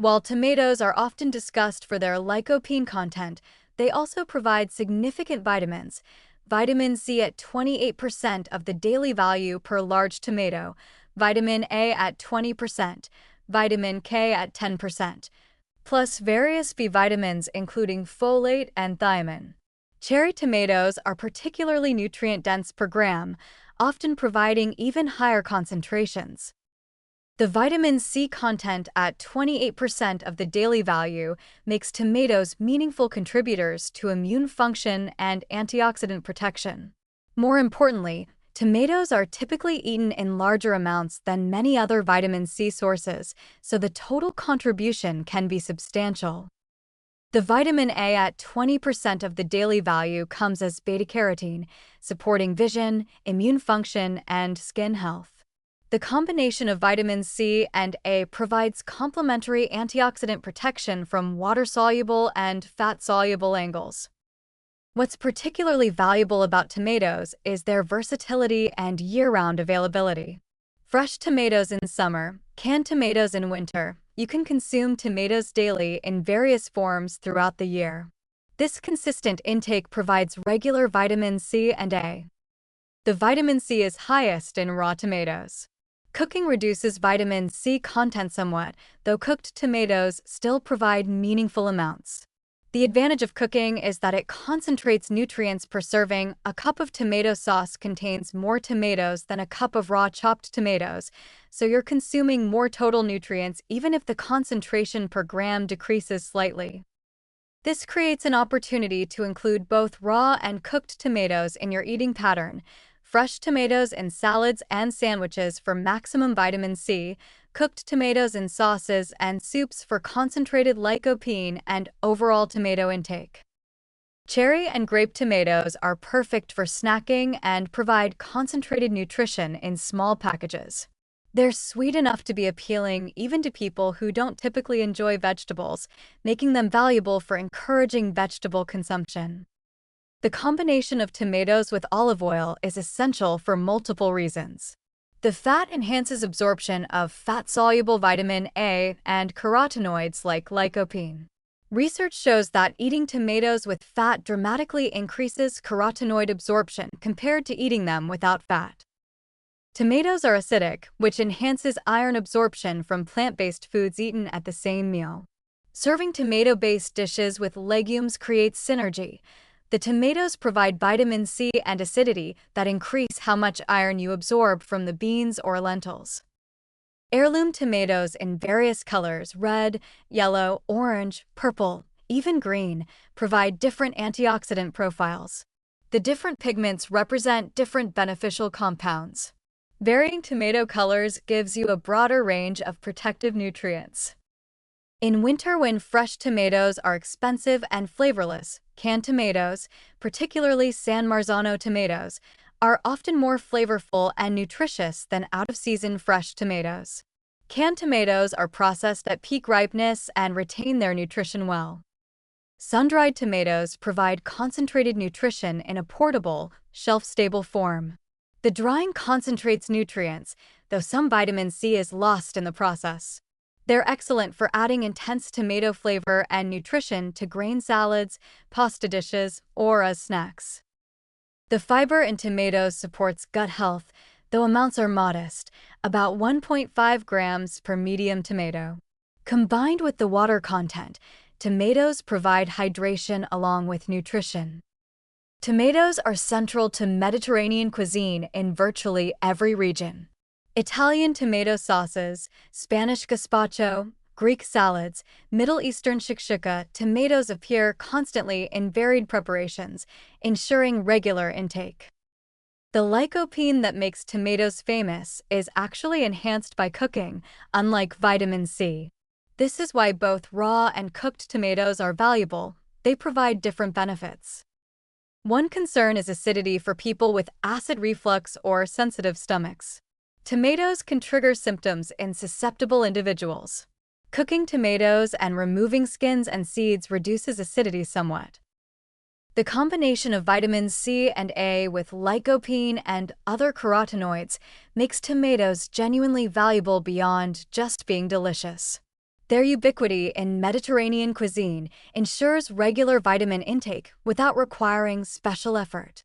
While tomatoes are often discussed for their lycopene content, they also provide significant vitamins. Vitamin C at 28% of the daily value per large tomato, vitamin A at 20%, vitamin K at 10%, plus various B vitamins including folate and thiamine. Cherry tomatoes are particularly nutrient-dense per gram, often providing even higher concentrations. The vitamin C content at 28% of the daily value makes tomatoes meaningful contributors to immune function and antioxidant protection. More importantly, tomatoes are typically eaten in larger amounts than many other vitamin C sources, so the total contribution can be substantial. The vitamin A at 20% of the daily value comes as beta-carotene, supporting vision, immune function, and skin health. The combination of vitamin C and A provides complementary antioxidant protection from water-soluble and fat-soluble angles. What's particularly valuable about tomatoes is their versatility and year-round availability. Fresh tomatoes in summer, canned tomatoes in winter. You can consume tomatoes daily in various forms throughout the year. This consistent intake provides regular vitamin C and A. The vitamin C is highest in raw tomatoes. Cooking reduces vitamin C content somewhat, though cooked tomatoes still provide meaningful amounts. The advantage of cooking is that it concentrates nutrients per serving. A cup of tomato sauce contains more tomatoes than a cup of raw chopped tomatoes, so you're consuming more total nutrients even if the concentration per gram decreases slightly. This creates an opportunity to include both raw and cooked tomatoes in your eating pattern. Fresh tomatoes in salads and sandwiches for maximum vitamin C, cooked tomatoes in sauces and soups for concentrated lycopene and overall tomato intake. Cherry and grape tomatoes are perfect for snacking and provide concentrated nutrition in small packages. They're sweet enough to be appealing even to people who don't typically enjoy vegetables, making them valuable for encouraging vegetable consumption. The combination of tomatoes with olive oil is essential for multiple reasons. The fat enhances absorption of fat-soluble vitamin A and carotenoids like lycopene. Research shows that eating tomatoes with fat dramatically increases carotenoid absorption compared to eating them without fat. Tomatoes are acidic, which enhances iron absorption from plant-based foods eaten at the same meal. Serving tomato-based dishes with legumes creates synergy. The tomatoes provide vitamin C and acidity that increase how much iron you absorb from the beans or lentils. Heirloom tomatoes in various colors, red, yellow, orange, purple, even green, provide different antioxidant profiles. The different pigments represent different beneficial compounds. Varying tomato colors gives you a broader range of protective nutrients. In winter, when fresh tomatoes are expensive and flavorless, canned tomatoes, particularly San Marzano tomatoes, are often more flavorful and nutritious than out-of-season fresh tomatoes. Canned tomatoes are processed at peak ripeness and retain their nutrition well. Sun-dried tomatoes provide concentrated nutrition in a portable, shelf-stable form. The drying concentrates nutrients, though some vitamin C is lost in the process. They're excellent for adding intense tomato flavor and nutrition to grain salads, pasta dishes, or as snacks. The fiber in tomatoes supports gut health, though amounts are modest, about 1.5 grams per medium tomato. Combined with the water content, tomatoes provide hydration along with nutrition. Tomatoes are central to Mediterranean cuisine in virtually every region. Italian tomato sauces, Spanish gazpacho, Greek salads, Middle Eastern shakshuka, tomatoes appear constantly in varied preparations, ensuring regular intake. The lycopene that makes tomatoes famous is actually enhanced by cooking, unlike vitamin C. This is why both raw and cooked tomatoes are valuable. They provide different benefits. One concern is acidity for people with acid reflux or sensitive stomachs. Tomatoes can trigger symptoms in susceptible individuals. Cooking tomatoes and removing skins and seeds reduces acidity somewhat. The combination of vitamins C and A with lycopene and other carotenoids makes tomatoes genuinely valuable beyond just being delicious. Their ubiquity in Mediterranean cuisine ensures regular vitamin intake without requiring special effort.